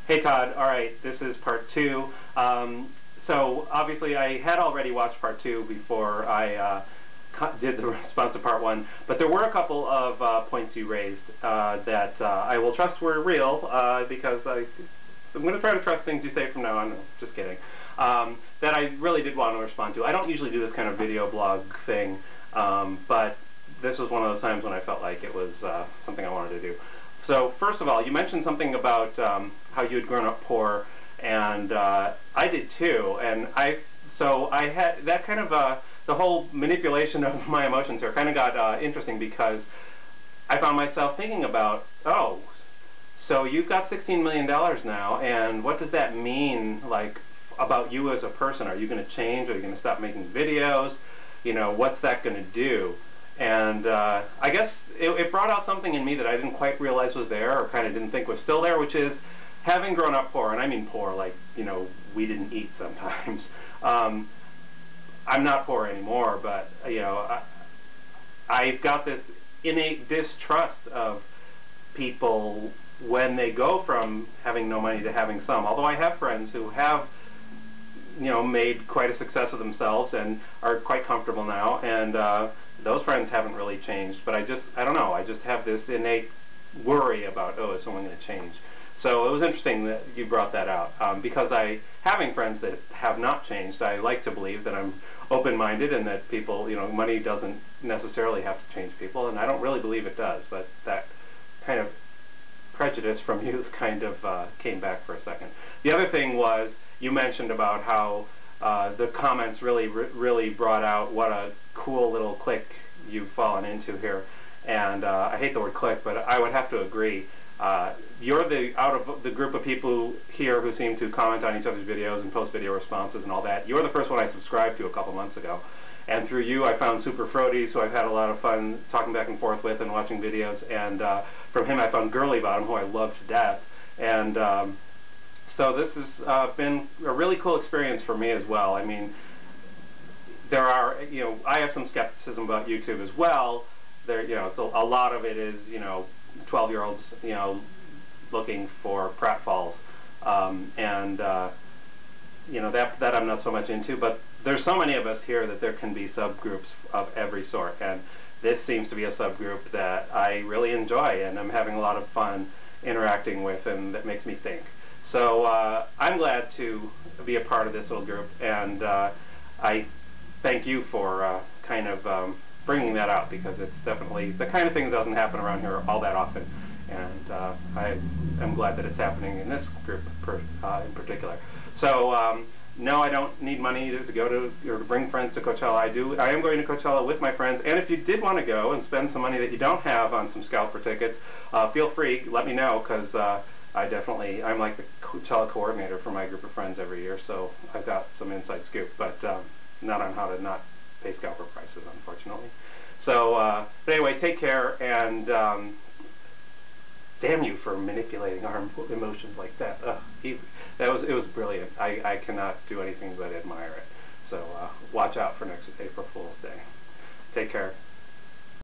Hey Todd, alright, this is part 2. So obviously I had already watched part 2 before I did the response to part 1, but there were a couple of points you raised that I will trust were real because I'm going to try to trust things you say from now on. No, just kidding. That I really did want to respond to. I don't usually do this kind of video blog thing, but this was one of those times when I felt like it was something I wanted to do. So first of all, you mentioned something about how you had grown up poor, and I did too. And I had that kind of the whole manipulation of my emotions here kind of got interesting because I found myself thinking about, oh, so you've got $16 million now, and what does that mean, like, about you as a person? Are you going to change? Are you going to stop making videos? You know, what's that going to do? And I guess it brought out something in me that I didn't quite realize was there, or kind of didn't think was still there, which is having grown up poor, and I mean poor, like, you know, we didn't eat sometimes. I'm not poor anymore, but, you know, I've got this innate distrust of people when they go from having no money to having some. Although I have friends who have, you know, made quite a success of themselves and are quite comfortable now, and those friends haven't really changed. But I don't know, I just have this innate worry about, oh, is someone going to change? So it was interesting that you brought that out, because having friends that have not changed, I like to believe that I'm open-minded and that people, you know, money doesn't necessarily have to change people, and I don't really believe it does, but that kind of prejudice from you kind of came back for a second. The other thing was, you mentioned about how the comments really brought out what a cool little clique you've fallen into here, and I hate the word clique, but I would have to agree. You're out of the group of people here who seem to comment on each other's videos and post video responses and all that, you're the first one I subscribed to a couple months ago. And through you, I found Super Frody, so I've had a lot of fun talking back and forth with and watching videos. And from him, I found Girly Bottom, who I love to death. And so this has been a really cool experience for me as well. I mean, there are, you know, I have some skepticism about YouTube as well. There, you know, so a lot of it is, you know, 12-year-olds, you know, looking for pratfalls, and you know, that I'm not so much into. But there's so many of us here that there can be subgroups of every sort, and this seems to be a subgroup that I really enjoy, and I'm having a lot of fun interacting with, and that makes me think. So I'm glad to be a part of this little group, and I thank you for kind of bringing that out, because it's definitely the kind of thing that doesn't happen around here all that often, and I am glad that it's happening in this group in particular. So no, I don't need money to go to or to bring friends to Coachella. I am going to Coachella with my friends, and if you did want to go and spend some money that you don't have on some scalper tickets, feel free. Let me know, because I'm like the Coachella coordinator for my group of friends every year, so I've got some inside scoop, but not on how to not pay scalper prices, unfortunately. So, but anyway, take care, and damn you for manipulating our emotions like that. It was brilliant. I cannot do anything but admire it. So watch out for next April Fool's Day. Take care.